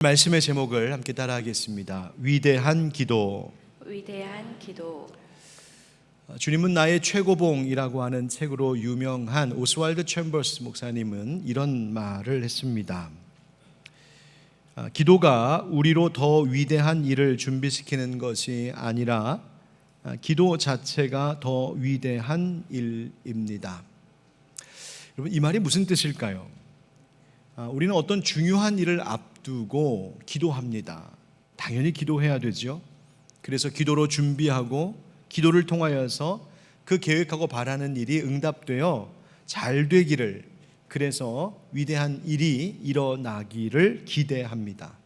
말씀의 제목을 함께 따라하겠습니다. 위대한 기도. 위대한 기도. 주님은 나의 최고봉이라고 하는 책으로 유명한 오스왈드 챔버스 목사님은 이런 말을 했습니다. 기도가 우리로 더 위대한 일을 준비시키는 것이 아니라 기도 자체가 더 위대한 일입니다. 여러분, 이 말이 무슨 뜻일까요? 우리는 어떤 중요한 일을 앞두고 기도합니다. 당연히 기도해야 되죠. 그래서 기도로 준비하고 기도를 통하여서 그 계획하고 바라는 일이 응답되어 잘 되기를, 그래서 위대한 일이 일어나기를 기대합니다.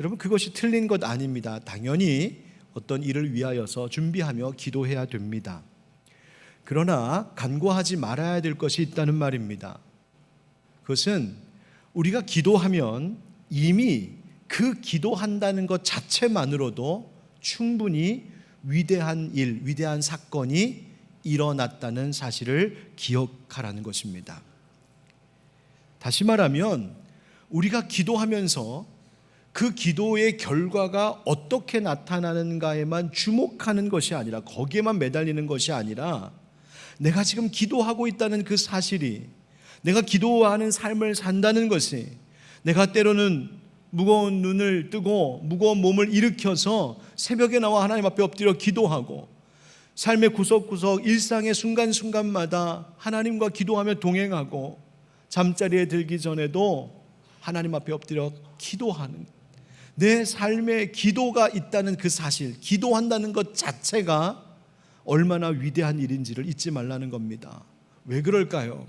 여러분, 그것이 틀린 것 아닙니다. 당연히 어떤 일을 위하여서 준비하며 기도해야 됩니다. 그러나 간과하지 말아야 될 것이 있다는 말입니다. 그것은 우리가 기도하면 이미 그 기도한다는 것 자체만으로도 충분히 위대한 일, 위대한 사건이 일어났다는 사실을 기억하라는 것입니다. 다시 말하면 우리가 기도하면서 그 기도의 결과가 어떻게 나타나는가에만 주목하는 것이 아니라, 거기에만 매달리는 것이 아니라, 내가 지금 기도하고 있다는 그 사실이, 내가 기도하는 삶을 산다는 것이, 내가 때로는 무거운 눈을 뜨고 무거운 몸을 일으켜서 새벽에 나와 하나님 앞에 엎드려 기도하고, 삶의 구석구석 일상의 순간순간마다 하나님과 기도하며 동행하고, 잠자리에 들기 전에도 하나님 앞에 엎드려 기도하는, 내 삶에 기도가 있다는 그 사실, 기도한다는 것 자체가 얼마나 위대한 일인지를 잊지 말라는 겁니다. 왜 그럴까요?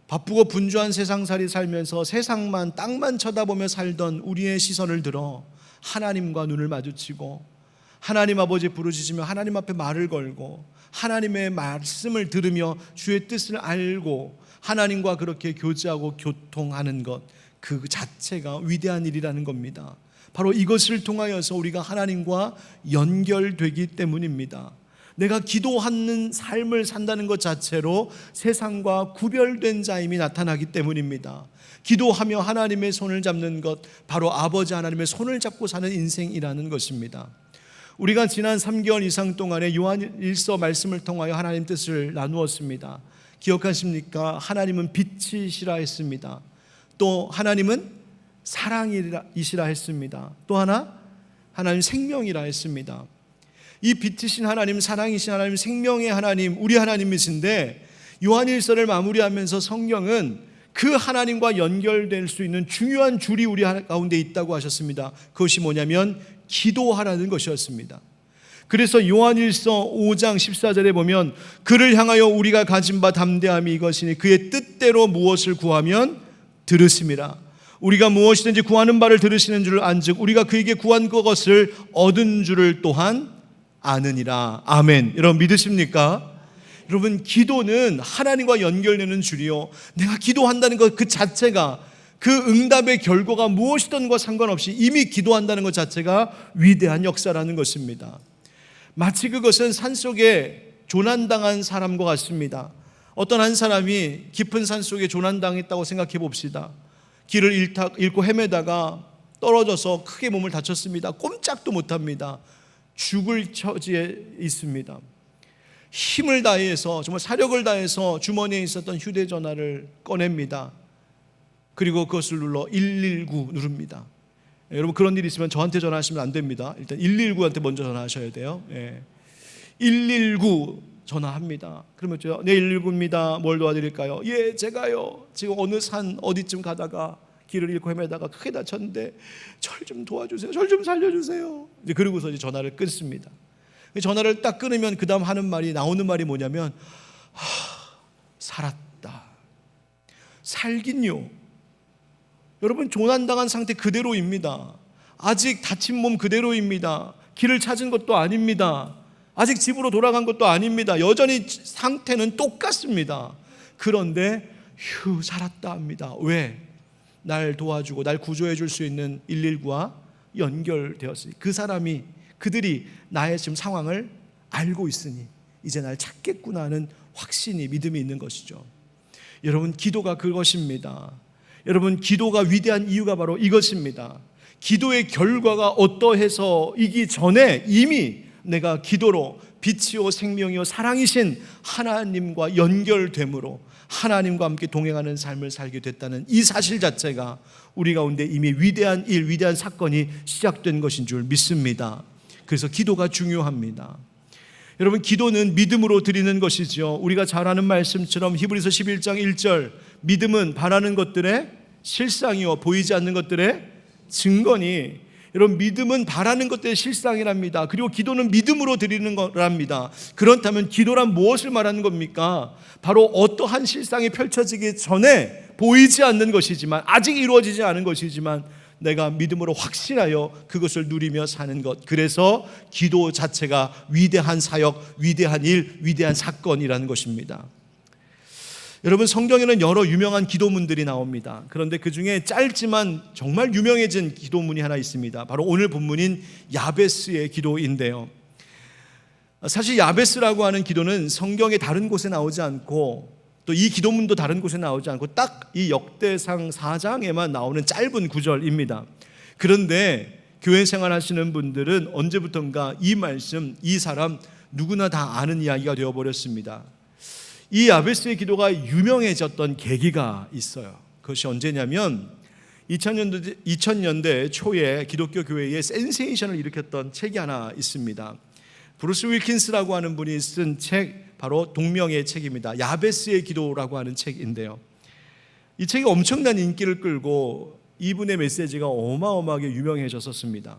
바쁘고 분주한 세상살이 살면서 세상만, 땅만 쳐다보며 살던 우리의 시선을 들어 하나님과 눈을 마주치고 하나님 아버지 부르짖으며 하나님 앞에 말을 걸고 하나님의 말씀을 들으며 주의 뜻을 알고 하나님과 그렇게 교제하고 교통하는 것, 그 자체가 위대한 일이라는 겁니다. 바로 이것을 통하여서 우리가 하나님과 연결되기 때문입니다. 내가 기도하는 삶을 산다는 것 자체로 세상과 구별된 자임이 나타나기 때문입니다. 기도하며 하나님의 손을 잡는 것, 바로 아버지 하나님의 손을 잡고 사는 인생이라는 것입니다. 우리가 지난 3개월 이상 동안에 요한일서 말씀을 통하여 하나님 뜻을 나누었습니다. 기억하십니까? 하나님은 빛이시라 했습니다. 또 하나님은 사랑이시라 했습니다. 또 하나, 하나님 생명이라 했습니다. 이 빛이신 하나님, 사랑이신 하나님, 생명의 하나님, 우리 하나님이신데, 요한일서를 마무리하면서 성경은 그 하나님과 연결될 수 있는 중요한 줄이 우리 가운데 있다고 하셨습니다. 그것이 뭐냐면 기도하라는 것이었습니다. 그래서 요한일서 5장 14절에 보면, 그를 향하여 우리가 가진 바 담대함이 이것이니 그의 뜻대로 무엇을 구하면 들으심이라. 우리가 무엇이든지 구하는 바를 들으시는 줄을 안즉 우리가 그에게 구한 그것을 얻은 줄을 또한 아느니라. 아멘. 여러분, 믿으십니까? 여러분, 기도는 하나님과 연결되는 줄이요, 내가 기도한다는 것 그 자체가, 그 응답의 결과가 무엇이든과 상관없이 이미 기도한다는 것 자체가 위대한 역사라는 것입니다. 마치 그것은 산속에 조난당한 사람과 같습니다. 어떤 한 사람이 깊은 산속에 조난당했다고 생각해 봅시다. 길을 잃고 헤매다가 떨어져서 크게 몸을 다쳤습니다. 꼼짝도 못합니다. 죽을 처지에 있습니다. 힘을 다해서, 정말 사력을 다해서 주머니에 있었던 휴대전화를 꺼냅니다. 그리고 그것을 눌러 119 누릅니다. 여러분, 그런 일이 있으면 저한테 전화하시면 안 됩니다. 일단 119한테 먼저 전화하셔야 돼요. 119 전화합니다. 그러면 저, 네, 119입니다. 뭘 도와드릴까요? 예, 제가요, 지금 어느 산 어디쯤 가다가 길을 잃고 헤매다가 크게 다쳤는데 절 좀 도와주세요. 절 좀 살려주세요. 이제 그러고서 이제 전화를 끊습니다. 전화를 딱 끊으면 그 다음 나오는 말이 뭐냐면, 살았다. 살긴요. 여러분, 조난당한 상태 그대로입니다. 아직 다친 몸 그대로입니다. 길을 찾은 것도 아닙니다. 아직 집으로 돌아간 것도 아닙니다. 여전히 상태는 똑같습니다. 그런데 살았다 합니다. 왜? 날 도와주고 날 구조해 줄 수 있는 119와 연결되었으니, 그 사람이, 그들이 나의 지금 상황을 알고 있으니 이제 날 찾겠구나 하는 확신이, 믿음이 있는 것이죠. 여러분, 기도가 그것입니다. 여러분, 기도가 위대한 이유가 바로 이것입니다. 기도의 결과가 어떠해서이기 전에 이미 내가 기도로 빛이요 생명이요 사랑이신 하나님과 연결됨으로 하나님과 함께 동행하는 삶을 살게 됐다는 이 사실 자체가 우리 가운데 이미 위대한 일, 위대한 사건이 시작된 것인 줄 믿습니다. 그래서 기도가 중요합니다. 여러분, 기도는 믿음으로 드리는 것이죠. 우리가 잘 아는 말씀처럼 히브리서 11장 1절, 믿음은 바라는 것들의 실상이요 보이지 않는 것들의 증거니, 여러분, 믿음은 바라는 것들의 실상이랍니다. 그리고 기도는 믿음으로 드리는 거랍니다. 그렇다면 기도란 무엇을 말하는 겁니까? 바로 어떠한 실상이 펼쳐지기 전에 보이지 않는 것이지만, 아직 이루어지지 않은 것이지만 내가 믿음으로 확신하여 그것을 누리며 사는 것. 그래서 기도 자체가 위대한 사역, 위대한 일, 위대한 사건이라는 것입니다. 여러분, 성경에는 여러 유명한 기도문들이 나옵니다. 그런데 그 중에 짧지만 정말 유명해진 기도문이 하나 있습니다. 바로 오늘 본문인 야베스의 기도인데요. 사실 야베스라고 하는 기도는 성경의 다른 곳에 나오지 않고, 또 이 기도문도 다른 곳에 나오지 않고 딱 이 역대상 4장에만 나오는 짧은 구절입니다. 그런데 교회 생활하시는 분들은 언제부턴가 이 말씀, 이 사람 누구나 다 아는 이야기가 되어버렸습니다. 이 야베스의 기도가 유명해졌던 계기가 있어요. 그것이 언제냐면 2000년대 초에 기독교 교회에 센세이션을 일으켰던 책이 하나 있습니다. 브루스 윌킨스라고 하는 분이 쓴 책, 바로 동명의 책입니다. 야베스의 기도라고 하는 책인데요, 이 책이 엄청난 인기를 끌고 이분의 메시지가 어마어마하게 유명해졌었습니다.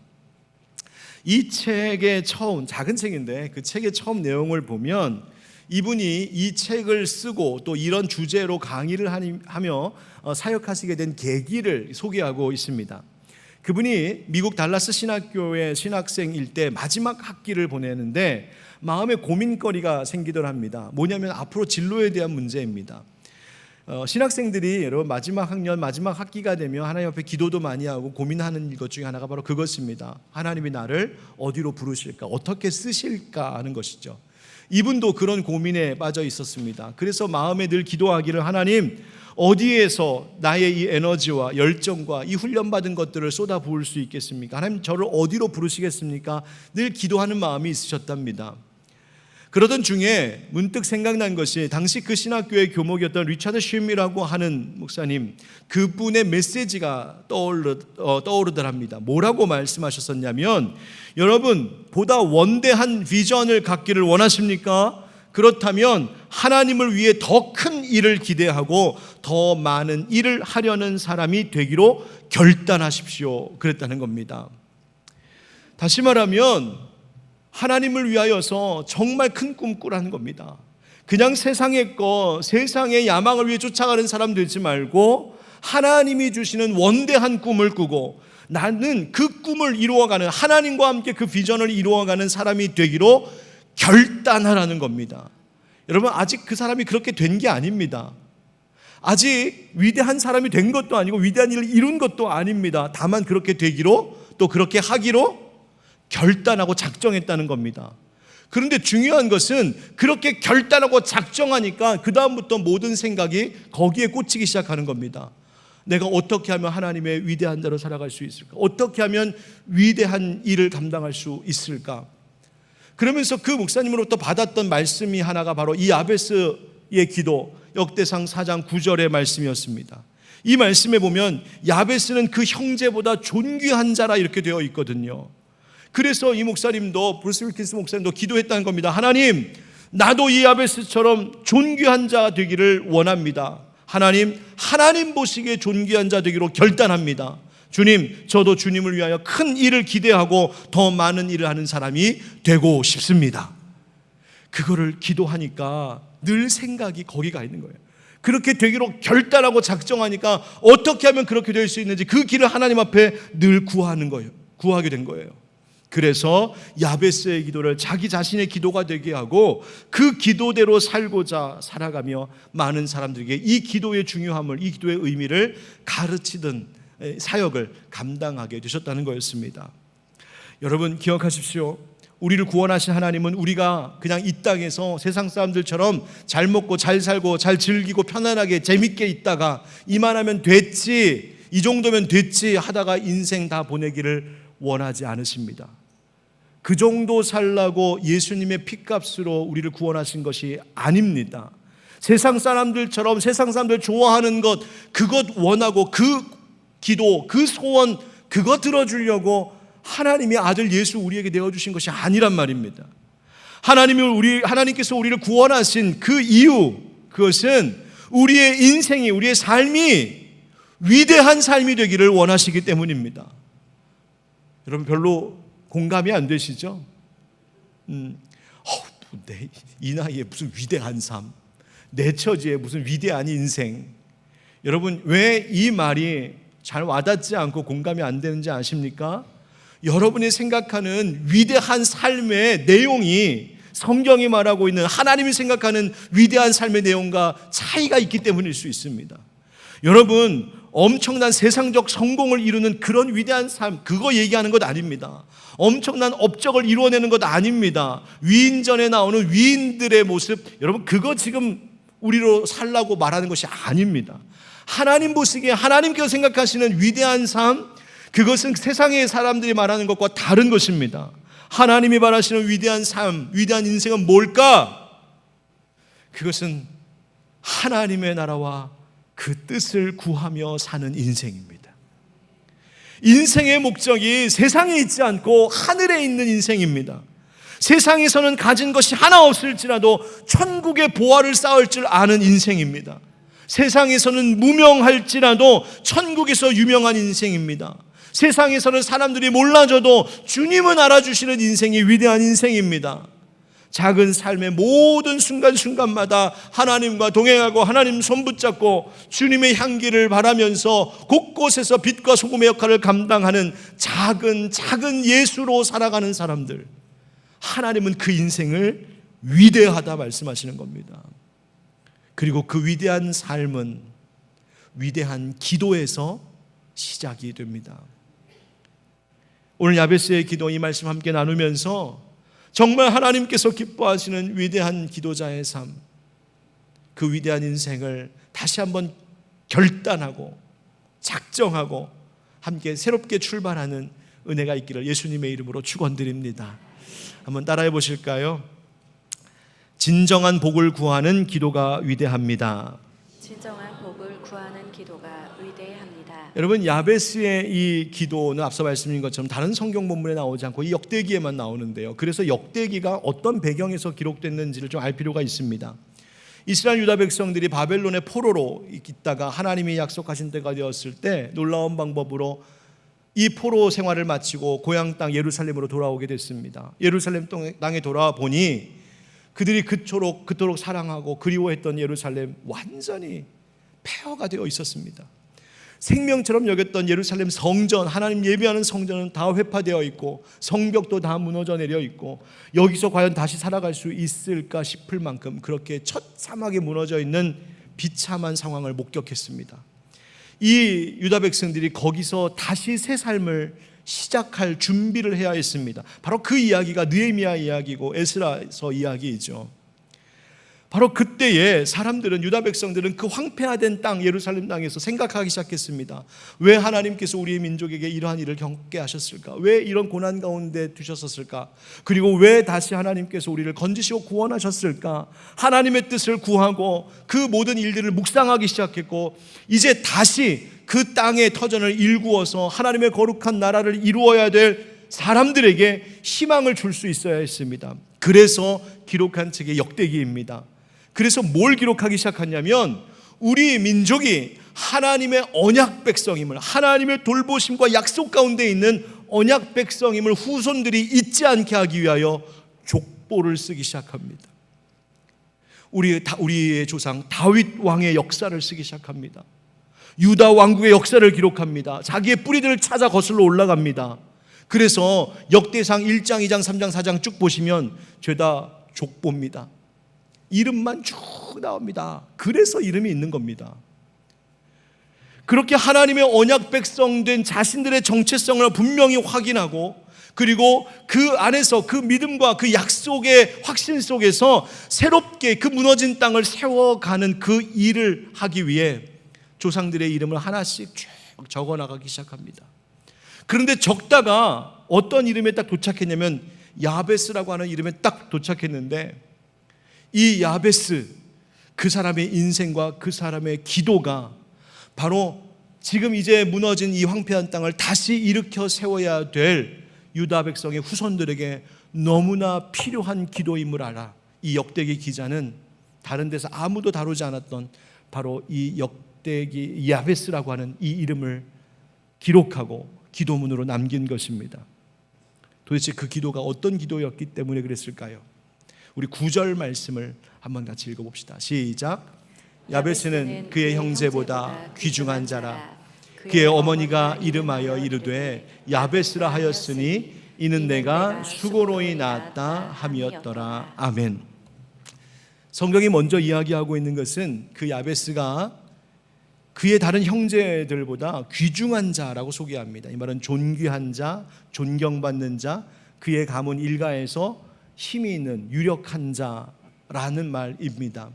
이 책의 처음, 작은 책인데 그 책의 처음 내용을 보면 이분이 이 책을 쓰고 또 이런 주제로 강의를 하며 사역하시게 된 계기를 소개하고 있습니다. 그분이 미국 달라스 신학교의 신학생일 때 마지막 학기를 보내는데 마음에 고민거리가 생기더랍니다. 뭐냐면 앞으로 진로에 대한 문제입니다. 신학생들이 여러분 마지막 학년, 마지막 학기가 되면 하나님 앞에 기도도 많이 하고 고민하는 것 중에 하나가 바로 그것입니다. 하나님이 나를 어디로 부르실까, 어떻게 쓰실까 하는 것이죠. 이분도 그런 고민에 빠져 있었습니다. 그래서 마음에 늘 기도하기를, 하나님, 어디에서 나의 이 에너지와 열정과 이 훈련받은 것들을 쏟아부을 수 있겠습니까? 하나님, 저를 어디로 부르시겠습니까? 늘 기도하는 마음이 있으셨답니다. 그러던 중에 문득 생각난 것이 당시 그 신학교의 교목이었던 리차드 쉼이라고 하는 목사님, 그분의 메시지가 떠오르더랍니다. 뭐라고 말씀하셨었냐면, 여러분, 보다 원대한 비전을 갖기를 원하십니까? 그렇다면 하나님을 위해 더 큰 일을 기대하고 더 많은 일을 하려는 사람이 되기로 결단하십시오. 그랬다는 겁니다. 다시 말하면 하나님을 위하여서 정말 큰 꿈 꾸라는 겁니다. 그냥 세상의 세상의 야망을 위해 쫓아가는 사람 되지 말고 하나님이 주시는 원대한 꿈을 꾸고 나는 그 꿈을 이루어가는, 하나님과 함께 그 비전을 이루어가는 사람이 되기로 결단하라는 겁니다. 여러분, 아직 그 사람이 그렇게 된 게 아닙니다. 아직 위대한 사람이 된 것도 아니고 위대한 일을 이룬 것도 아닙니다. 다만 그렇게 되기로, 또 그렇게 하기로 결단하고 작정했다는 겁니다. 그런데 중요한 것은 그렇게 결단하고 작정하니까 그 다음부터 모든 생각이 거기에 꽂히기 시작하는 겁니다. 내가 어떻게 하면 하나님의 위대한 자로 살아갈 수 있을까? 어떻게 하면 위대한 일을 감당할 수 있을까? 그러면서 그 목사님으로부터 받았던 말씀이 하나가 바로 이 야베스의 기도, 역대상 4장 9절의 말씀이었습니다. 이 말씀에 보면 야베스는 그 형제보다 존귀한 자라 이렇게 되어 있거든요. 그래서 이 목사님도, 브루스 윌킨스 목사님도 기도했다는 겁니다. 하나님, 나도 이 야베스처럼 존귀한 자 되기를 원합니다. 하나님 보시기에 존귀한 자 되기로 결단합니다. 주님, 저도 주님을 위하여 큰 일을 기대하고 더 많은 일을 하는 사람이 되고 싶습니다. 그거를 기도하니까 늘 생각이 거기가 있는 거예요. 그렇게 되기로 결단하고 작정하니까 어떻게 하면 그렇게 될 수 있는지 그 길을 하나님 앞에 늘 구하게 된 거예요. 그래서 야베스의 기도를 자기 자신의 기도가 되게 하고 그 기도대로 살아가며 많은 사람들에게 이 기도의 중요함을, 이 기도의 의미를 가르치던 사역을 감당하게 되셨다는 거였습니다. 여러분, 기억하십시오. 우리를 구원하신 하나님은 우리가 그냥 이 땅에서 세상 사람들처럼 잘 먹고 잘 살고 잘 즐기고 편안하게 재밌게 있다가 이만하면 됐지, 이 정도면 됐지 하다가 인생 다 보내기를 원하지 않으십니다. 그 정도 살라고 예수님의 피값으로 우리를 구원하신 것이 아닙니다. 세상 사람들처럼 세상 사람들 좋아하는 것, 그것 원하고 그 기도, 그 소원, 그거 들어주려고 하나님의 아들 예수 우리에게 내어주신 것이 아니란 말입니다. 하나님께서 우리를 구원하신 그 이유, 그것은 우리의 인생이, 우리의 삶이 위대한 삶이 되기를 원하시기 때문입니다. 여러분 별로 공감이 안 되시죠? 이 나이에 무슨 위대한 삶, 내 처지에 무슨 위대한 인생. 여러분 왜 이 말이 잘 와닿지 않고 공감이 안 되는지 아십니까? 여러분이 생각하는 위대한 삶의 내용이 성경이 말하고 있는 하나님이 생각하는 위대한 삶의 내용과 차이가 있기 때문일 수 있습니다. 여러분 엄청난 세상적 성공을 이루는 그런 위대한 삶, 그거 얘기하는 것 아닙니다. 엄청난 업적을 이루어내는 것 아닙니다. 위인전에 나오는 위인들의 모습, 여러분 그거 지금 우리로 살라고 말하는 것이 아닙니다. 하나님 보시기에 하나님께서 생각하시는 위대한 삶, 그것은 세상의 사람들이 말하는 것과 다른 것입니다. 하나님이 말하시는 위대한 삶, 위대한 인생은 뭘까? 그것은 하나님의 나라와 그 뜻을 구하며 사는 인생입니다. 인생의 목적이 세상에 있지 않고 하늘에 있는 인생입니다. 세상에서는 가진 것이 하나 없을지라도 천국의 보화를 쌓을 줄 아는 인생입니다. 세상에서는 무명할지라도 천국에서 유명한 인생입니다. 세상에서는 사람들이 몰라줘도 주님은 알아주시는 인생이 위대한 인생입니다. 작은 삶의 모든 순간순간마다 하나님과 동행하고 하나님 손 붙잡고 주님의 향기를 바라면서 곳곳에서 빛과 소금의 역할을 감당하는 작은 예수로 살아가는 사람들, 하나님은 그 인생을 위대하다 말씀하시는 겁니다. 그리고 그 위대한 삶은 위대한 기도에서 시작이 됩니다. 오늘 야베스의 기도, 이 말씀 함께 나누면서 정말 하나님께서 기뻐하시는 위대한 기도자의 삶, 그 위대한 인생을 다시 한번 결단하고 작정하고 함께 새롭게 출발하는 은혜가 있기를 예수님의 이름으로 축원드립니다. 한번 따라해 보실까요? 진정한 복을 구하는 기도가 위대합니다. 진정한 복을 구하는 기도가 위대합니다. 여러분 야베스의 이 기도는 앞서 말씀드린 것처럼 다른 성경 본문에 나오지 않고 이 역대기에만 나오는데요. 그래서 역대기가 어떤 배경에서 기록됐는지를 좀 알 필요가 있습니다. 이스라엘 유다 백성들이 바벨론의 포로로 있다가 하나님이 약속하신 때가 되었을 때 놀라운 방법으로 이 포로 생활을 마치고 고향 땅 예루살렘으로 돌아오게 됐습니다. 예루살렘 땅에 돌아와 보니 그들이 그토록 사랑하고 그리워했던 예루살렘 완전히 폐허가 되어 있었습니다. 생명처럼 여겼던 예루살렘 성전, 하나님 예배하는 성전은 다 회파되어 있고 성벽도 다 무너져 내려 있고 여기서 과연 다시 살아갈 수 있을까 싶을 만큼 그렇게 처참하게 무너져 있는 비참한 상황을 목격했습니다. 이 유다 백성들이 거기서 다시 새 삶을 시작할 준비를 해야 했습니다. 바로 그 이야기가 느헤미야 이야기고 에스라서 이야기이죠. 바로 그때에 사람들은, 유다 백성들은 그 황폐화된 땅 예루살렘 땅에서 생각하기 시작했습니다. 왜 하나님께서 우리의 민족에게 이러한 일을 겪게 하셨을까? 왜 이런 고난 가운데 두셨었을까? 그리고 왜 다시 하나님께서 우리를 건지시고 구원하셨을까? 하나님의 뜻을 구하고 그 모든 일들을 묵상하기 시작했고 이제 다시 그 땅의 터전을 일구어서 하나님의 거룩한 나라를 이루어야 될 사람들에게 희망을 줄 수 있어야 했습니다. 그래서 기록한 책이 역대기입니다. 그래서 뭘 기록하기 시작하냐면 우리 민족이 하나님의 언약 백성임을, 하나님의 돌보심과 약속 가운데 있는 언약 백성임을 후손들이 잊지 않게 하기 위하여 족보를 쓰기 시작합니다. 우리의 조상 다윗 왕의 역사를 쓰기 시작합니다. 유다 왕국의 역사를 기록합니다. 자기의 뿌리들을 찾아 거슬러 올라갑니다. 그래서 역대상 1장, 2장, 3장, 4장 쭉 보시면 죄다 족보입니다. 이름만 쭉 나옵니다. 그래서 이름이 있는 겁니다. 그렇게 하나님의 언약 백성된 자신들의 정체성을 분명히 확인하고 그리고 그 안에서 그 믿음과 그 약속의 확신 속에서 새롭게 그 무너진 땅을 세워가는 그 일을 하기 위해 조상들의 이름을 하나씩 쭉 적어나가기 시작합니다. 그런데 적다가 어떤 이름에 딱 도착했냐면 야베스라고 하는 이름에 딱 도착했는데, 이 야베스, 그 사람의 인생과 그 사람의 기도가 바로 지금 이제 무너진 이 황폐한 땅을 다시 일으켜 세워야 될 유다 백성의 후손들에게 너무나 필요한 기도임을 알아. 이 역대기 기자는 다른 데서 아무도 다루지 않았던 바로 이 역대기 야베스라고 하는 이 이름을 기록하고 기도문으로 남긴 것입니다. 도대체 그 기도가 어떤 기도였기 때문에 그랬을까요? 우리 9절 말씀을 한번 같이 읽어봅시다. 시작. 야베스는 그의 형제보다 귀중한 자라. 그의 어머니가 이름하여 이르되 야베스라 하였으니 이는 내가 수고로이 낳았다 함이었더라. 아멘. 성경이 먼저 이야기하고 있는 것은 그 야베스가 그의 다른 형제들보다 귀중한 자라고 소개합니다. 이 말은 존귀한 자, 존경받는 자, 그의 가문 일가에서 힘이 있는 유력한 자라는 말입니다.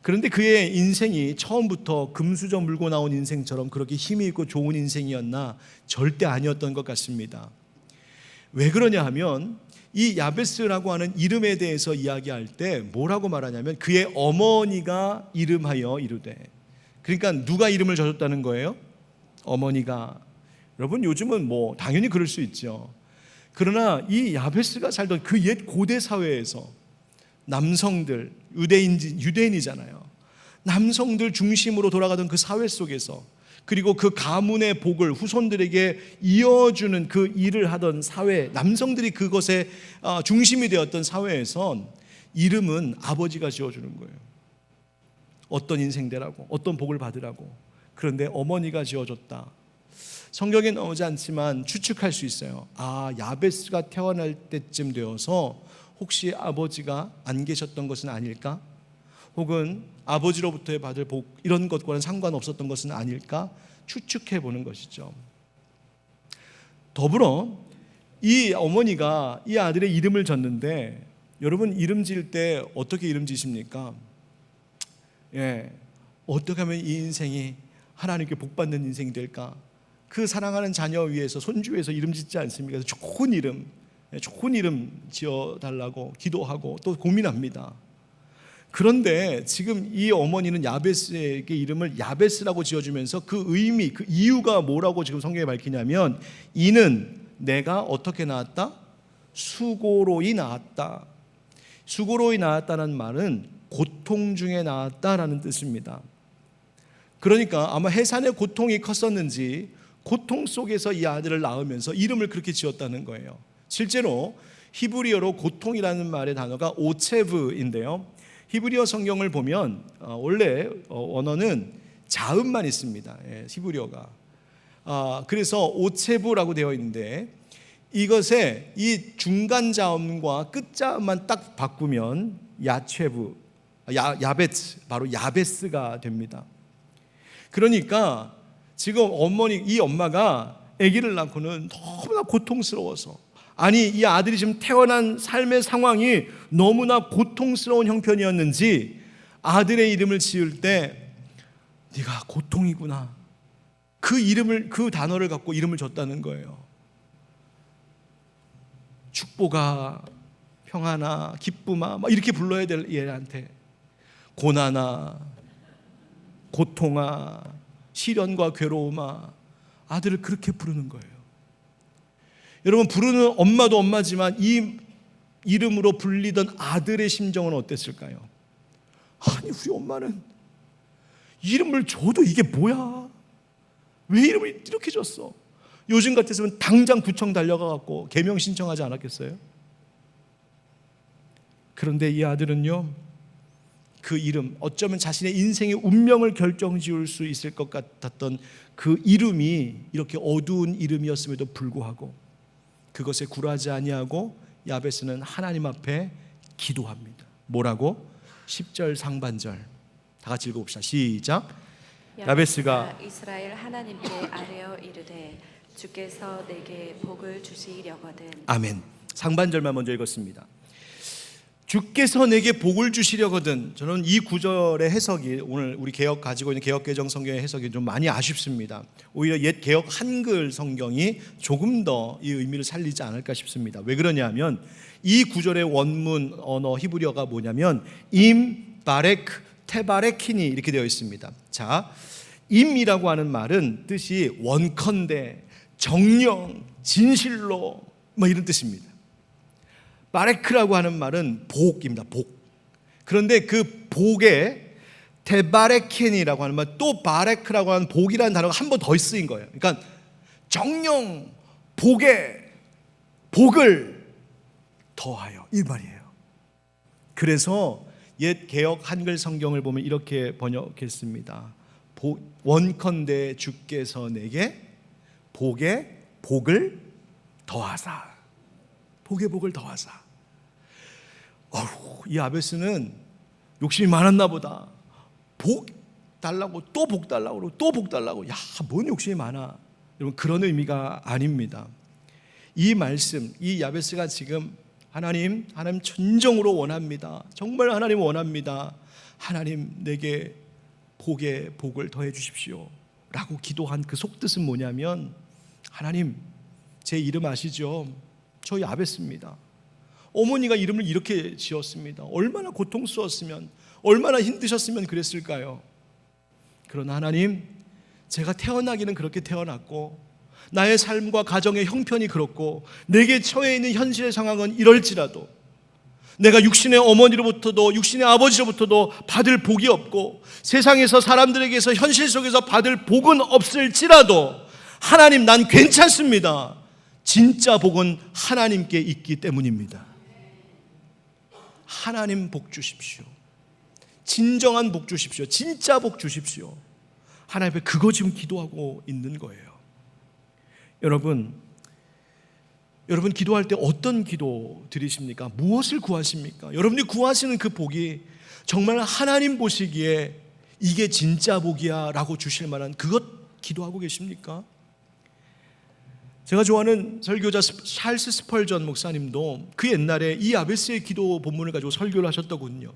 그런데 그의 인생이 처음부터 금수저 물고 나온 인생처럼 그렇게 힘이 있고 좋은 인생이었나? 절대 아니었던 것 같습니다. 왜 그러냐 하면 이 야베스라고 하는 이름에 대해서 이야기할 때 뭐라고 말하냐면 그의 어머니가 이름하여 이르되, 그러니까 누가 이름을 져줬다는 거예요? 어머니가. 여러분 요즘은 뭐 당연히 그럴 수 있죠. 그러나 이 야베스가 살던 그 옛 고대 사회에서 남성들, 유대인이잖아요. 남성들 중심으로 돌아가던 그 사회 속에서, 그리고 그 가문의 복을 후손들에게 이어주는 그 일을 하던 사회, 남성들이 그것의 중심이 되었던 사회에선 이름은 아버지가 지어주는 거예요. 어떤 인생 되라고, 어떤 복을 받으라고. 그런데 어머니가 지어줬다. 성경에 나오지 않지만 추측할 수 있어요. 아, 야베스가 태어날 때쯤 되어서 혹시 아버지가 안 계셨던 것은 아닐까? 혹은 아버지로부터 받을 복, 이런 것과는 상관없었던 것은 아닐까? 추측해 보는 것이죠. 더불어 이 어머니가 이 아들의 이름을 졌는데, 여러분 이름 지을 때 어떻게 이름 지십니까? 어떻게 하면 이 인생이 하나님께 복받는 인생이 될까? 그 사랑하는 자녀 위해서, 손주 위해서 이름 짓지 않습니까? 좋은 이름 지어달라고 기도하고 또 고민합니다. 그런데 지금 이 어머니는 야베스에게 이름을 야베스라고 지어주면서 그 의미, 그 이유가 뭐라고 지금 성경에 밝히냐면, 이는 내가 어떻게 낳았다? 수고로이 낳았다. 수고로이 낳았다는 말은 고통 중에 낳았다라는 뜻입니다. 그러니까 아마 해산의 고통이 컸었는지 고통 속에서 이 아들을 낳으면서 이름을 그렇게 지었다는 거예요. 실제로 히브리어로 고통이라는 말의 단어가 오체브인데요, 히브리어 성경을 보면 원래 언어는 자음만 있습니다. 히브리어가. 그래서 오체브라고 되어 있는데, 이것에 이 중간 자음과 끝 자음만 딱 바꾸면 야체브, 야베스, 바로 야베스가 됩니다. 그러니까 지금 이 엄마가 아기를 낳고는 너무나 고통스러워서, 아니 이 아들이 지금 태어난 삶의 상황이 너무나 고통스러운 형편이었는지 아들의 이름을 지을 때 네가 고통이구나, 그 단어를 갖고 이름을 줬다는 거예요. 축복아, 평안아, 기쁨아, 막 이렇게 불러야 될 얘한테 고난아, 고통아, 시련과 괴로움아, 아들을 그렇게 부르는 거예요. 여러분, 부르는 엄마도 엄마지만 이 이름으로 불리던 아들의 심정은 어땠을까요? 아니, 우리 엄마는 이름을 줘도 이게 뭐야? 왜 이름을 이렇게 줬어? 요즘 같았으면 당장 구청 달려가갖고 개명 신청하지 않았겠어요? 그런데 이 아들은요, 그 이름, 어쩌면 자신의 인생의 운명을 결정지을 수 있을 것 같았던 그 이름이 이렇게 어두운 이름이었음에도 불구하고 그것에 굴하지 아니하고 야베스는 하나님 앞에 기도합니다. 뭐라고? 10절 상반절 다 같이 읽어봅시다. 시작. 야베스가 이스라엘 하나님께 아뢰어 이르되 주께서 내게 복을 주시려거든. 아멘. 상반절만 먼저 읽었습니다. 주께서 내게 복을 주시려거든. 저는 이 구절의 해석이 오늘 우리 개역 가지고 있는 개역개정 성경의 해석이 좀 많이 아쉽습니다. 오히려 옛 개역 한글 성경이 조금 더 이 의미를 살리지 않을까 싶습니다. 왜 그러냐면 이 구절의 원문 언어 히브리어가 뭐냐면 임 바레크 테바레키니 이렇게 되어 있습니다. 자, 임이라고 하는 말은 뜻이 원컨대, 정령, 진실로 뭐 이런 뜻입니다. 바레크라고 하는 말은 복입니다. 복. 그런데 그 복에 테바레켄이라고 하는 말, 또 바레크라고 하는 복이라는 단어가 한 번 더 쓰인 거예요. 그러니까 정령, 복에 복을 더하여 이 말이에요. 그래서 옛 개역 한글 성경을 보면 이렇게 번역했습니다. 원컨대 주께서 내게 복에 복을 더하사. 복에 복을 더하사. 이 아베스는 욕심이 많았나 보다. 복 달라고 또 복 달라고 또 복 달라고. 야, 뭔 욕심이 많아. 여러분, 그런 의미가 아닙니다. 이 말씀, 이 야베스가 지금 하나님 진정으로 원합니다. 정말 하나님 원합니다. 하나님 내게 복에 복을 더해 주십시오 라고 기도한 그 속뜻은 뭐냐면, 하나님 제 이름 아시죠? 저 야베스입니다. 어머니가 이름을 이렇게 지었습니다. 얼마나 고통스러웠으면, 얼마나 힘드셨으면 그랬을까요? 그러나 하나님, 제가 태어나기는 그렇게 태어났고 나의 삶과 가정의 형편이 그렇고 내게 처해 있는 현실의 상황은 이럴지라도 내가 육신의 어머니로부터도 육신의 아버지로부터도 받을 복이 없고 세상에서 사람들에게서 현실 속에서 받을 복은 없을지라도 하나님, 난 괜찮습니다. 진짜 복은 하나님께 있기 때문입니다. 하나님 복 주십시오. 진정한 복 주십시오. 진짜 복 주십시오. 하나님 앞에 그거 지금 기도하고 있는 거예요. 여러분 기도할 때 어떤 기도 드리십니까? 무엇을 구하십니까? 여러분이 구하시는 그 복이 정말 하나님 보시기에 이게 진짜 복이야 라고 주실 만한 그것 기도하고 계십니까? 제가 좋아하는 설교자 찰스 스펄전 목사님도 그 옛날에 이 야베스의 기도 본문을 가지고 설교를 하셨더군요.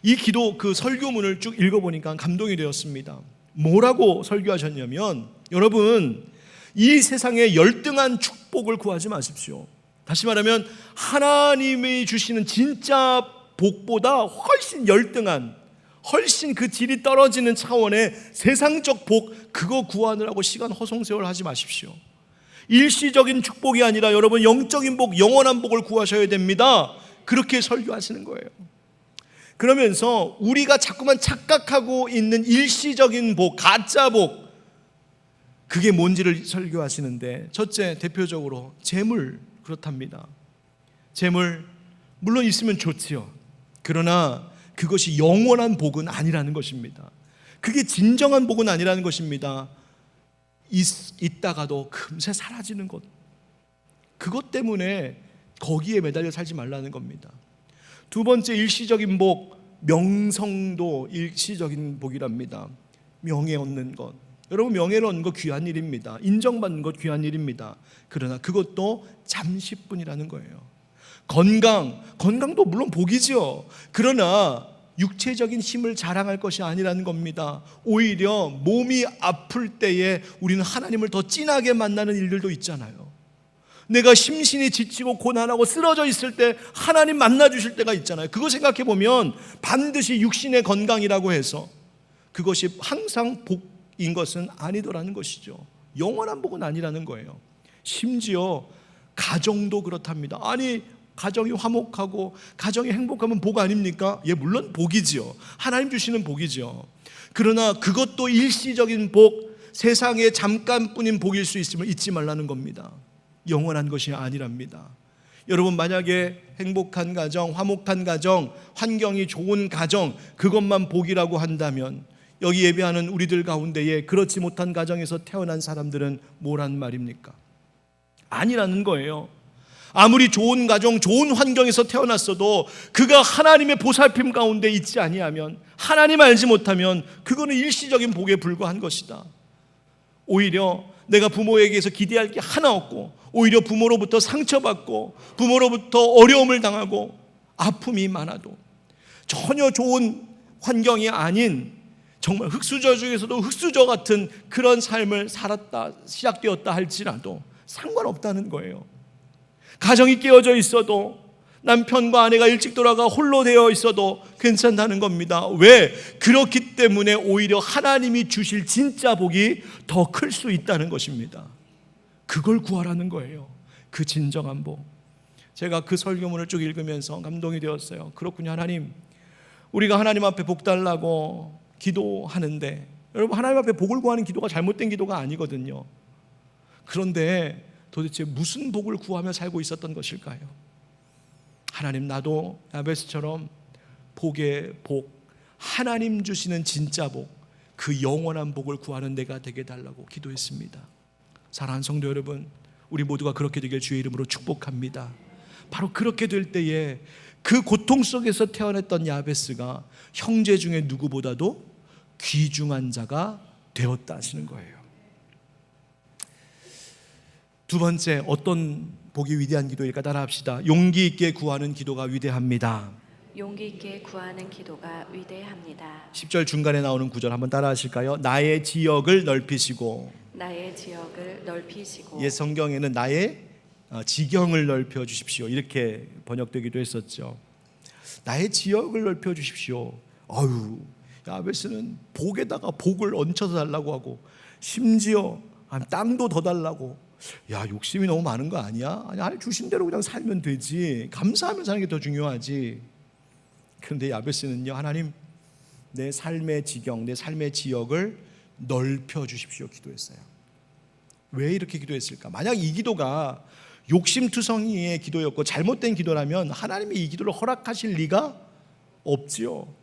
이 기도 그 설교문을 쭉 읽어보니까 감동이 되었습니다. 뭐라고 설교하셨냐면, 여러분 이 세상에 열등한 축복을 구하지 마십시오. 다시 말하면 하나님이 주시는 진짜 복보다 훨씬 열등한, 훨씬 그 질이 떨어지는 차원의 세상적 복, 그거 구하느라고 시간 허송세월 하지 마십시오. 일시적인 축복이 아니라 여러분 영적인 복, 영원한 복을 구하셔야 됩니다. 그렇게 설교하시는 거예요. 그러면서 우리가 자꾸만 착각하고 있는 일시적인 복, 가짜 복, 그게 뭔지를 설교하시는데, 첫째, 대표적으로 재물, 그렇답니다. 재물 물론 있으면 좋지요. 그러나 그것이 영원한 복은 아니라는 것입니다. 그게 진정한 복은 아니라는 것입니다. 있다가도 금세 사라지는 것, 그것 때문에 거기에 매달려 살지 말라는 겁니다. 두 번째, 일시적인 복, 명성도 일시적인 복이랍니다. 명예 얻는 것, 여러분 명예를 얻는 것 귀한 일입니다. 인정받는 것 귀한 일입니다. 그러나 그것도 잠시뿐이라는 거예요. 건강도 물론 복이지요. 그러나 육체적인 힘을 자랑할 것이 아니라는 겁니다. 오히려 몸이 아플 때에 우리는 하나님을 더 진하게 만나는 일들도 있잖아요. 내가 심신이 지치고 고난하고 쓰러져 있을 때 하나님 만나 주실 때가 있잖아요. 그거 생각해 보면 반드시 육신의 건강이라고 해서 그것이 항상 복인 것은 아니더라는 것이죠. 영원한 복은 아니라는 거예요. 심지어 가정도 그렇답니다. 아니, 가정이 화목하고 가정이 행복하면 복 아닙니까? 예, 물론 복이지요. 하나님 주시는 복이죠. 그러나 그것도 일시적인 복, 세상에 잠깐뿐인 복일 수 있음을 잊지 말라는 겁니다. 영원한 것이 아니랍니다. 여러분, 만약에 행복한 가정, 화목한 가정, 환경이 좋은 가정, 그것만 복이라고 한다면 여기 예배하는 우리들 가운데에 그렇지 못한 가정에서 태어난 사람들은 뭐란 말입니까? 아니라는 거예요. 아무리 좋은 가정, 좋은 환경에서 태어났어도 그가 하나님의 보살핌 가운데 있지 아니하면, 하나님 알지 못하면 그거는 일시적인 복에 불과한 것이다. 오히려 내가 부모에게서 기대할 게 하나 없고 오히려 부모로부터 상처받고 부모로부터 어려움을 당하고 아픔이 많아도 전혀 좋은 환경이 아닌 정말 흙수저 중에서도 흙수저 같은 그런 삶을 살았다 시작되었다 할지라도 상관없다는 거예요. 가정이 깨어져 있어도 남편과 아내가 일찍 돌아가 홀로 되어 있어도 괜찮다는 겁니다. 왜? 그렇기 때문에 오히려 하나님이 주실 진짜 복이 더 클 수 있다는 것입니다. 그걸 구하라는 거예요. 그 진정한 복. 제가 그 설교문을 쭉 읽으면서 감동이 되었어요. 그렇군요. 하나님, 우리가 하나님 앞에 복 달라고 기도하는데, 여러분, 하나님 앞에 복을 구하는 기도가 잘못된 기도가 아니거든요. 그런데 도대체 무슨 복을 구하며 살고 있었던 것일까요? 하나님, 나도 야베스처럼 복의 복, 하나님 주시는 진짜 복, 그 영원한 복을 구하는 내가 되게 달라고 기도했습니다. 사랑하는 성도 여러분, 우리 모두가 그렇게 되길 주의 이름으로 축복합니다. 바로 그렇게 될 때에 그 고통 속에서 태어났던 야베스가 형제 중에 누구보다도 귀중한 자가 되었다 하시는 거예요. 두 번째, 어떤 복이 위대한 기도일까? 따라합시다. 용기 있게 구하는 기도가 위대합니다. 용기 있게 구하는 기도가 위대합니다. 10절 중간에 나오는 구절 한번 따라 하실까요? 나의 지역을 넓히시고. 나의 지역을 넓히시고. 옛 성경에는 나의 지경을 넓혀 주십시오 이렇게 번역되기도 했었죠. 나의 지역을 넓혀 주십시오. 아유, 야베스는 복에다가 복을 얹혀서 달라고 하고 심지어 땅도 더 달라고. 야, 욕심이 너무 많은 거 아니야? 아니, 주신 대로 그냥 살면 되지. 감사하며 사는 게 더 중요하지. 그런데 야베스는요, 하나님, 내 삶의 지경, 내 삶의 지역을 넓혀 주십시오 기도했어요. 왜 이렇게 기도했을까? 만약 이 기도가 욕심투성이의 기도였고 잘못된 기도라면 하나님이 이 기도를 허락하실 리가 없지요.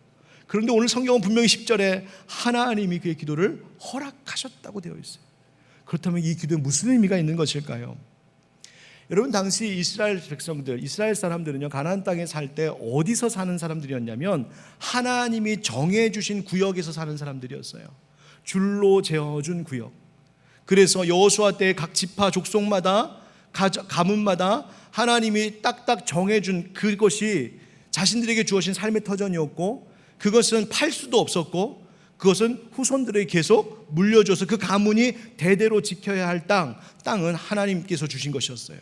그런데 오늘 성경은 분명히 10절에 하나님이 그의 기도를 허락하셨다고 되어 있어요. 그렇다면 이 기도에 무슨 의미가 있는 것일까요? 여러분, 당시 이스라엘 백성들, 이스라엘 사람들은요, 가나안 땅에 살 때 어디서 사는 사람들이었냐면 하나님이 정해주신 구역에서 사는 사람들이었어요. 줄로 재어준 구역. 그래서 여호수아 때 각 지파 족속마다 가문마다 하나님이 딱딱 정해준 그것이 자신들에게 주어진 삶의 터전이었고, 그것은 팔 수도 없었고, 그것은 후손들에게 계속 물려줘서 그 가문이 대대로 지켜야 할 땅은 하나님께서 주신 것이었어요.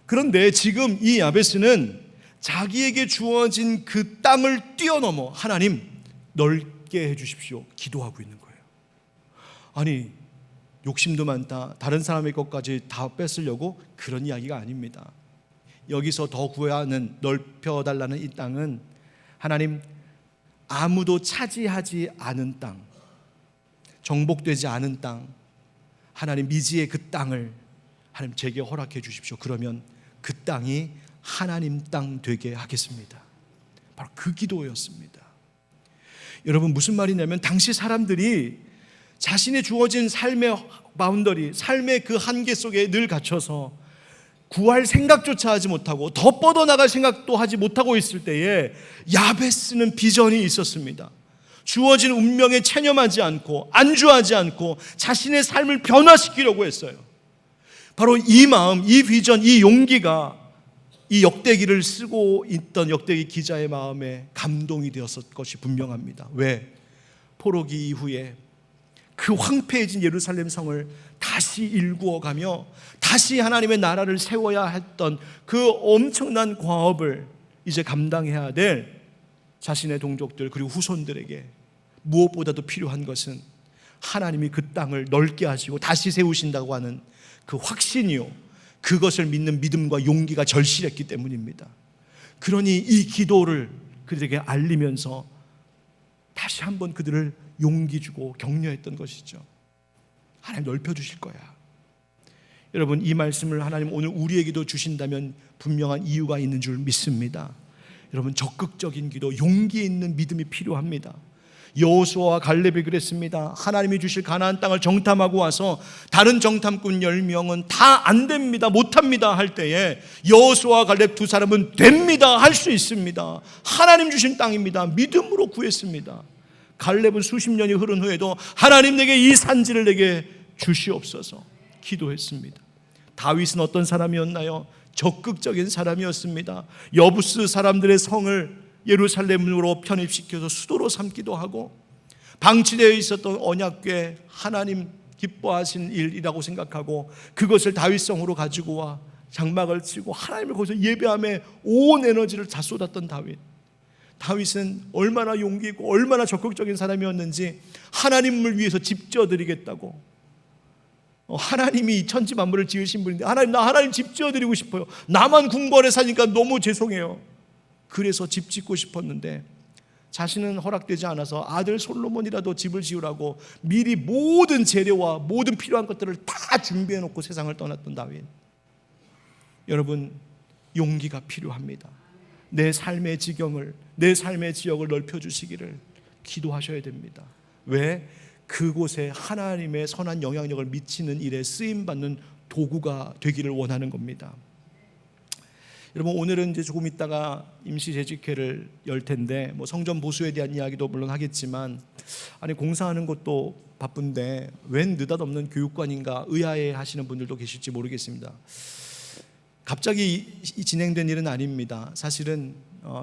그런데 지금 이 야베스는 자기에게 주어진 그 땅을 뛰어넘어 하나님 넓게 해주십시오 기도하고 있는 거예요. 아니, 욕심도 많다, 다른 사람의 것까지 다 뺏으려고, 그런 이야기가 아닙니다. 여기서 더 구하는, 넓혀달라는 이 땅은 하나님, 아무도 차지하지 않은 땅, 정복되지 않은 땅, 하나님 미지의 그 땅을 하나님 제게 허락해 주십시오. 그러면 그 땅이 하나님 땅 되게 하겠습니다. 바로 그 기도였습니다. 여러분, 무슨 말이냐면 당시 사람들이 자신의 주어진 삶의 바운더리, 삶의 그 한계 속에 늘 갇혀서 구할 생각조차 하지 못하고 더 뻗어나갈 생각도 하지 못하고 있을 때에 야베스는 비전이 있었습니다. 주어진 운명에 체념하지 않고 안주하지 않고 자신의 삶을 변화시키려고 했어요. 바로 이 마음, 이 비전, 이 용기가 이 역대기를 쓰고 있던 역대기 기자의 마음에 감동이 되었을 것이 분명합니다. 왜? 포로기 이후에 그 황폐해진 예루살렘 성을 다시 일구어가며 다시 하나님의 나라를 세워야 했던 그 엄청난 과업을 이제 감당해야 될 자신의 동족들 그리고 후손들에게 무엇보다도 필요한 것은 하나님이 그 땅을 넓게 하시고 다시 세우신다고 하는 그 확신이요, 그것을 믿는 믿음과 용기가 절실했기 때문입니다. 그러니 이 기도를 그들에게 알리면서 다시 한번 그들을 용기 주고 격려했던 것이죠. 하나님 넓혀주실 거야. 여러분, 이 말씀을 하나님 오늘 우리에게도 주신다면 분명한 이유가 있는 줄 믿습니다. 여러분, 적극적인 기도, 용기 있는 믿음이 필요합니다. 여호수아와 갈렙이 그랬습니다. 하나님이 주실 가나안 땅을 정탐하고 와서 다른 정탐꾼 10명은 다 안 됩니다, 못합니다 할 때에 여호수아와 갈렙 두 사람은 됩니다, 할 수 있습니다. 하나님 주신 땅입니다. 믿음으로 구했습니다. 갈렙은 수십 년이 흐른 후에도 하나님 내게 이 산지를 내게 주시옵소서 기도했습니다. 다윗은 어떤 사람이었나요? 적극적인 사람이었습니다. 여부스 사람들의 성을 예루살렘으로 편입시켜서 수도로 삼기도 하고, 방치되어 있었던 언약궤 하나님 기뻐하신 일이라고 생각하고 그것을 다윗성으로 가지고 와 장막을 치고 하나님을 거기서 예배함에 온 에너지를 다 쏟았던 다윗은 얼마나 용기 있고 얼마나 적극적인 사람이었는지 하나님을 위해서 집 지어드리겠다고, 하나님이 천지 만물을 지으신 분인데 나 하나님 집 지어드리고 싶어요. 나만 궁궐에 사니까 너무 죄송해요. 그래서 집 짓고 싶었는데 자신은 허락되지 않아서 아들 솔로몬이라도 집을 지으라고 미리 모든 재료와 모든 필요한 것들을 다 준비해 놓고 세상을 떠났던 다윗. 여러분, 용기가 필요합니다. 내 삶의 지경을, 내 삶의 지역을 넓혀주시기를 기도하셔야 됩니다. 왜? 그곳에 하나님의 선한 영향력을 미치는 일에 쓰임받는 도구가 되기를 원하는 겁니다. 여러분, 오늘은 이제 조금 있다가 임시재직회를 열 텐데 성전 보수에 대한 이야기도 물론 하겠지만, 아니 공사하는 것도 바쁜데 웬 느닷없는 교육관인가 의아해 하시는 분들도 계실지 모르겠습니다. 갑자기 진행된 일은 아닙니다. 사실은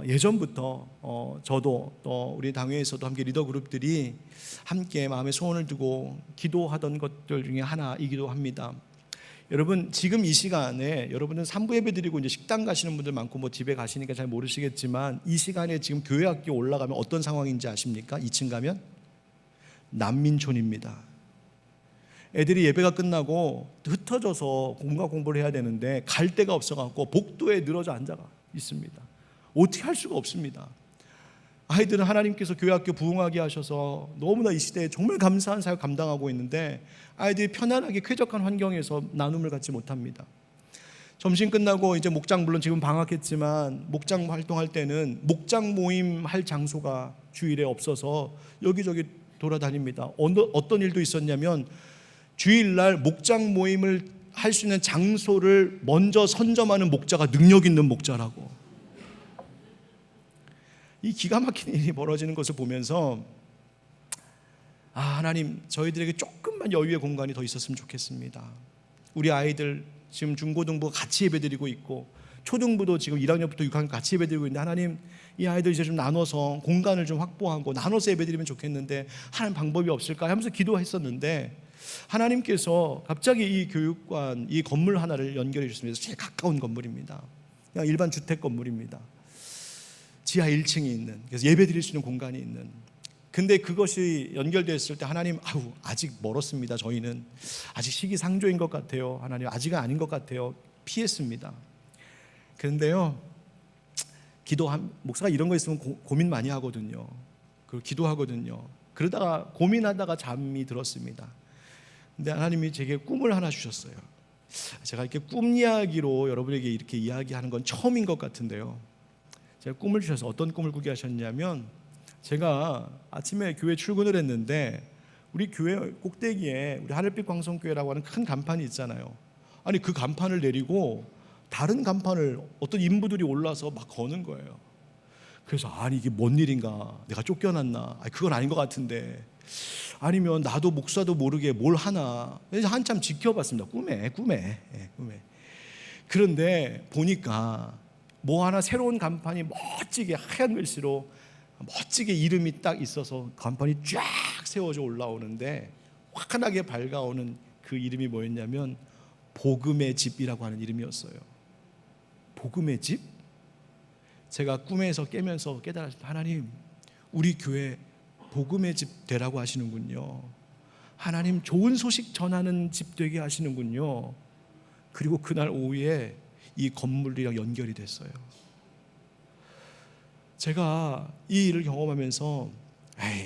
예전부터 저도 또 우리 당회에서도 함께 리더 그룹들이 함께 마음에 소원을 두고 기도하던 것들 중에 하나이기도 합니다. 여러분, 지금 이 시간에 여러분은 3부 예배 드리고 이제 식당 가시는 분들 많고 집에 가시니까 잘 모르시겠지만, 이 시간에 지금 교회 학교 올라가면 어떤 상황인지 아십니까? 2층 가면 난민촌입니다. 애들이 예배가 끝나고 흩어져서 공과 공부를 해야 되는데 갈 데가 없어갖고 복도에 늘어져 앉아 있습니다. 어떻게 할 수가 없습니다. 아이들은 하나님께서 교회 학교 부흥하게 하셔서 너무나 이 시대에 정말 감사한 사역 감당하고 있는데 아이들이 편안하게 쾌적한 환경에서 나눔을 갖지 못합니다. 점심 끝나고 이제 목장, 물론 지금 방학했지만 목장 활동할 때는 목장 모임 할 장소가 주일에 없어서 여기저기 돌아다닙니다. 어떤 일도 있었냐면 주일날 목장 모임을 할 수 있는 장소를 먼저 선점하는 목자가 능력 있는 목자라고. 이 기가 막힌 일이 벌어지는 것을 보면서 하나님, 저희들에게 조금만 여유의 공간이 더 있었으면 좋겠습니다. 우리 아이들 지금 중고등부 같이 예배드리고 있고 초등부도 지금 1학년부터 6학년 같이 예배드리고 있는데, 하나님, 이 아이들 이제 좀 나눠서 공간을 좀 확보하고 나눠서 예배드리면 좋겠는데 하나님 방법이 없을까 하면서 기도했었는데, 하나님께서 갑자기 이 교육관, 이 건물 하나를 연결해 주셨습니다. 제일 가까운 건물입니다. 그냥 일반 주택 건물입니다. 지하 1층이 있는, 그래서 예배 드릴 수 있는 공간이 있는. 근데 그것이 연결됐을 때 하나님, 아직 멀었습니다. 저희는 아직 시기상조인 것 같아요. 하나님, 아직은 아닌 것 같아요. 피했습니다. 그런데요, 목사가 이런 거 있으면 고민 많이 하거든요. 그리고 기도하거든요. 그러다가 고민하다가 잠이 들었습니다. 근데 하나님이 제게 꿈을 하나 주셨어요. 제가 이렇게 꿈 이야기로 여러분에게 이렇게 이야기하는 건 처음인 것 같은데요, 제가 꿈을 주셔서 어떤 꿈을 꾸게 하셨냐면, 제가 아침에 교회 출근을 했는데 우리 교회 꼭대기에 우리 하늘빛 광성교회라고 하는 큰 간판이 있잖아요. 아니 그 간판을 내리고 다른 간판을 어떤 인부들이 올라서 막 거는 거예요. 그래서 아니 이게 뭔 일인가, 내가 쫓겨났나, 그건 아닌 것 같은데, 아니면 나도 목사도 모르게 뭘 하나. 그래서 한참 지켜봤습니다. 꿈에. 그런데 보니까 뭐 하나 새로운 간판이 멋지게 하얀 글씨로 멋지게 이름이 딱 있어서 간판이 쫙 세워져 올라오는데, 환하게 밝아오는 그 이름이 뭐였냐면 복음의 집이라고 하는 이름이었어요. 복음의 집? 제가 꿈에서 깨면서 깨달았습니다. 하나님, 우리 교회 복음의 집 되라고 하시는군요. 하나님, 좋은 소식 전하는 집 되게 하시는군요. 그리고 그날 오후에 이 건물이랑 연결이 됐어요. 제가 이 일을 경험하면서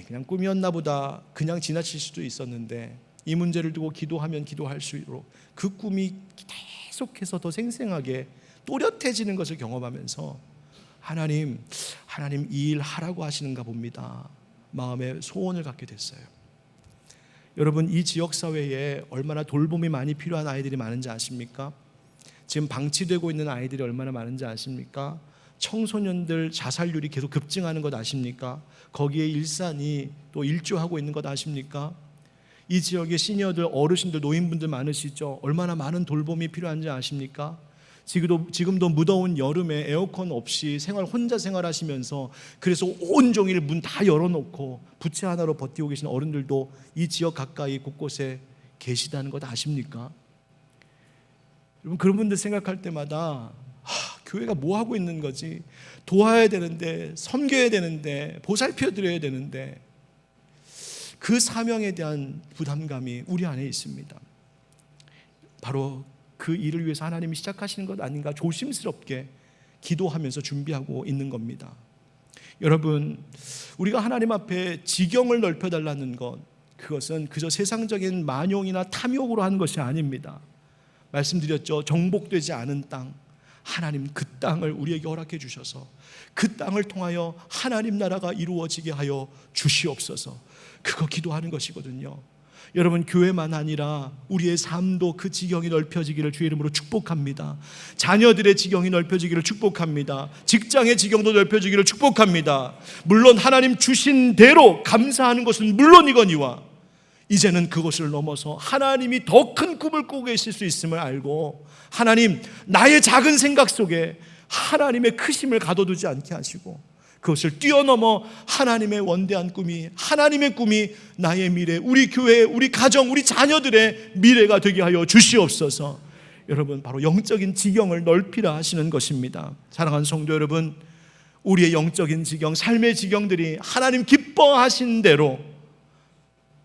그냥 꿈이었나 보다 그냥 지나칠 수도 있었는데, 이 문제를 두고 기도하면 기도할수록 그 꿈이 계속해서 더 생생하게 또렷해지는 것을 경험하면서 하나님 이 일 하라고 하시는가 봅니다. 마음에 소원을 갖게 됐어요. 여러분, 이 지역사회에 얼마나 돌봄이 많이 필요한 아이들이 많은지 아십니까? 지금 방치되고 있는 아이들이 얼마나 많은지 아십니까? 청소년들 자살률이 계속 급증하는 것 아십니까? 거기에 일산이 또 일조하고 있는 것 아십니까? 이 지역에 시니어들, 어르신들, 노인분들 많으시죠? 얼마나 많은 돌봄이 필요한지 아십니까? 지금도 무더운 여름에 에어컨 없이 혼자 생활하시면서 그래서 온종일 문 다 열어놓고 부채 하나로 버티고 계신 어른들도 이 지역 가까이 곳곳에 계시다는 것 아십니까? 여러분, 그런 분들 생각할 때마다 교회가 뭐 하고 있는 거지? 도와야 되는데, 섬겨야 되는데, 보살펴 드려야 되는데, 그 사명에 대한 부담감이 우리 안에 있습니다. 바로 그 일을 위해서 하나님이 시작하시는 것 아닌가 조심스럽게 기도하면서 준비하고 있는 겁니다. 여러분, 우리가 하나님 앞에 지경을 넓혀달라는 것, 그것은 그저 세상적인 만용이나 탐욕으로 하는 것이 아닙니다. 말씀드렸죠. 정복되지 않은 땅, 하나님 그 땅을 우리에게 허락해 주셔서 그 땅을 통하여 하나님 나라가 이루어지게 하여 주시옵소서. 그거 기도하는 것이거든요. 여러분, 교회만 아니라 우리의 삶도 그 지경이 넓혀지기를 주의 이름으로 축복합니다. 자녀들의 지경이 넓혀지기를 축복합니다. 직장의 지경도 넓혀지기를 축복합니다. 물론 하나님 주신 대로 감사하는 것은 물론이거니와 이제는 그것을 넘어서 하나님이 더 큰 꿈을 꾸고 계실 수 있음을 알고, 하나님, 나의 작은 생각 속에 하나님의 크심을 가둬두지 않게 하시고 그것을 뛰어넘어 하나님의 원대한 꿈이, 하나님의 꿈이 나의 미래, 우리 교회, 우리 가정, 우리 자녀들의 미래가 되게 하여 주시옵소서. 여러분, 바로 영적인 지경을 넓히라 하시는 것입니다. 사랑하는 성도 여러분, 우리의 영적인 지경, 삶의 지경들이 하나님 기뻐하신 대로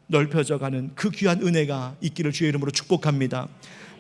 넓혀져가는 그 귀한 은혜가 있기를 주의 이름으로 축복합니다.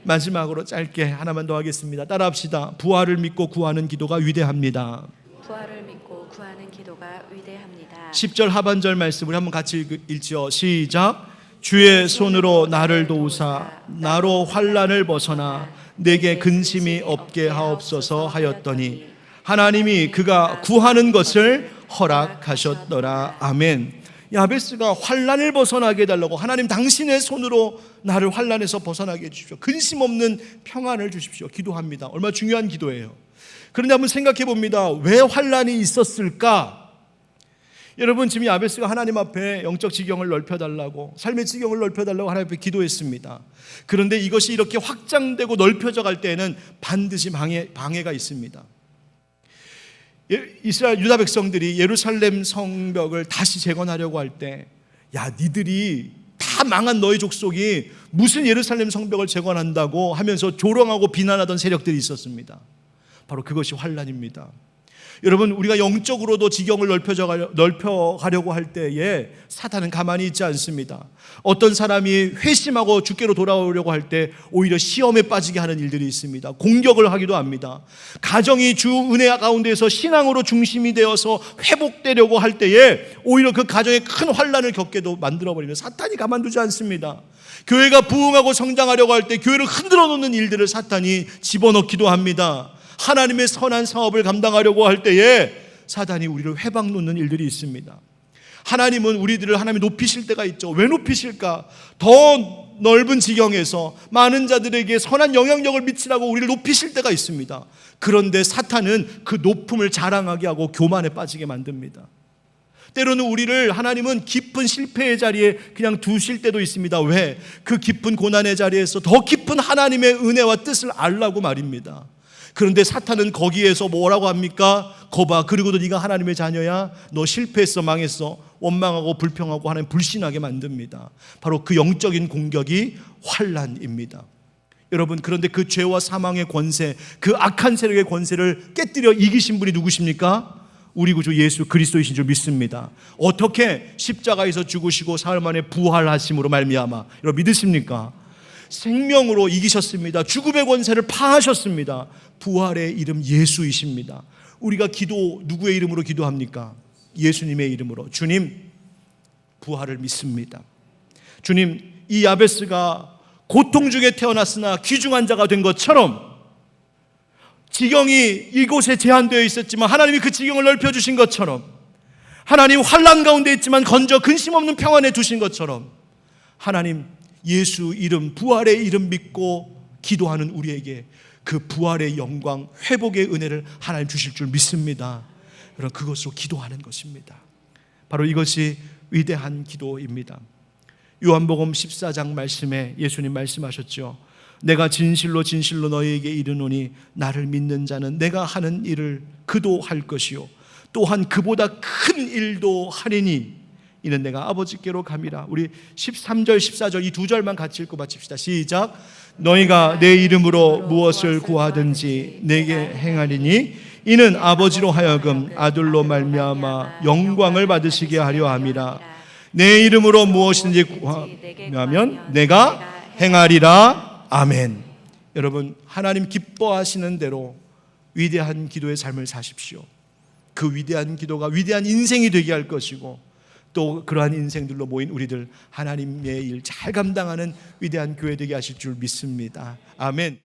마지막으로 짧게 하나만 더 하겠습니다. 따라합시다. 부활을 믿고 구하는 기도가 위대합니다. 부활을 믿고 구하는 기도가 위대합니다. 10절 하반절 말씀 우리 한번 같이 읽지요. 시작. 주의 손으로 나를 도우사 나로 환난을 벗어나 내게 근심이 없게 하옵소서 하였더니 하나님이 그가 구하는 것을 허락하셨더라. 아멘. 야베스가 환난을 벗어나게 해달라고, 하나님 당신의 손으로 나를 환난에서 벗어나게 해주십시오, 근심 없는 평안을 주십시오 기도합니다. 얼마나 중요한 기도예요. 그런데 한번 생각해 봅니다. 왜 환난이 있었을까? 여러분, 지금 야베스가 하나님 앞에 영적 지경을 넓혀달라고, 삶의 지경을 넓혀달라고 하나님 앞에 기도했습니다. 그런데 이것이 이렇게 확장되고 넓혀져 갈 때에는 반드시 방해가 있습니다. 이스라엘 유다 백성들이 예루살렘 성벽을 다시 재건하려고 할 때, 야, 니들이 다 망한 너희 족속이 무슨 예루살렘 성벽을 재건한다고 하면서 조롱하고 비난하던 세력들이 있었습니다. 바로 그것이 환난입니다. 여러분, 우리가 영적으로도 지경을 넓혀가려고 할 때에 사탄은 가만히 있지 않습니다. 어떤 사람이 회심하고 주께로 돌아오려고 할 때 오히려 시험에 빠지게 하는 일들이 있습니다. 공격을 하기도 합니다. 가정이 주 은혜 가운데에서 신앙으로 중심이 되어서 회복되려고 할 때에 오히려 그 가정에 큰 환난을 겪게도 만들어버리면 사탄이 가만두지 않습니다. 교회가 부흥하고 성장하려고 할 때 교회를 흔들어 놓는 일들을 사탄이 집어넣기도 합니다. 하나님의 선한 사업을 감당하려고 할 때에 사단이 우리를 회방 놓는 일들이 있습니다. 하나님은 우리들을 하나님이 높이실 때가 있죠. 왜 높이실까? 더 넓은 지경에서 많은 자들에게 선한 영향력을 미치라고 우리를 높이실 때가 있습니다. 그런데 사탄은 그 높음을 자랑하게 하고 교만에 빠지게 만듭니다. 때로는 우리를 하나님은 깊은 실패의 자리에 그냥 두실 때도 있습니다. 왜? 그 깊은 고난의 자리에서 더 깊은 하나님의 은혜와 뜻을 알라고 말입니다. 그런데 사탄은 거기에서 뭐라고 합니까? 거봐, 그리고도 네가 하나님의 자녀야? 너 실패했어, 망했어. 원망하고 불평하고 하나님 불신하게 만듭니다. 바로 그 영적인 공격이 환난입니다. 여러분, 그런데 그 죄와 사망의 권세, 그 악한 세력의 권세를 깨뜨려 이기신 분이 누구십니까? 우리 구주 예수 그리스도이신 줄 믿습니다. 어떻게? 십자가에서 죽으시고 사흘 만에 부활하심으로 말미암아. 여러분 믿으십니까? 생명으로 이기셨습니다. 죽음의 권세를 파하셨습니다. 부활의 이름 예수이십니다. 우리가 기도 누구의 이름으로 기도합니까? 예수님의 이름으로. 주님, 부활을 믿습니다. 주님, 이 야베스가 고통 중에 태어났으나 귀중한 자가 된 것처럼 지경이 이곳에 제한되어 있었지만 하나님이 그 지경을 넓혀주신 것처럼, 하나님 환난 가운데 있지만 건져 근심 없는 평안에 두신 것처럼, 하나님 예수 이름, 부활의 이름 믿고 기도하는 우리에게 그 부활의 영광, 회복의 은혜를 하나님 주실 줄 믿습니다. 여러분, 그것으로 기도하는 것입니다. 바로 이것이 위대한 기도입니다. 요한복음 14장 말씀에 예수님 말씀하셨죠. 내가 진실로 진실로 너희에게 이르노니 나를 믿는 자는 내가 하는 일을 그도 할 것이요 또한 그보다 큰 일도 하리니 이는 내가 아버지께로 감이라. 우리 13절 14절 이 두 절만 같이 읽고 마칩시다. 시작. 너희가 내 이름으로 무엇을 구하든지 내게 행하리니 이는 아버지로 하여금 아들로 말미암아 영광을 받으시게 하려 함이라. 내 이름으로 무엇이든지 구하면 내가 행하리라. 아멘. 여러분, 하나님 기뻐하시는 대로 위대한 기도의 삶을 사십시오. 그 위대한 기도가 위대한 인생이 되게 할 것이고 또 그러한 인생들로 모인 우리들 하나님의 일 잘 감당하는 위대한 교회 되게 하실 줄 믿습니다. 아멘.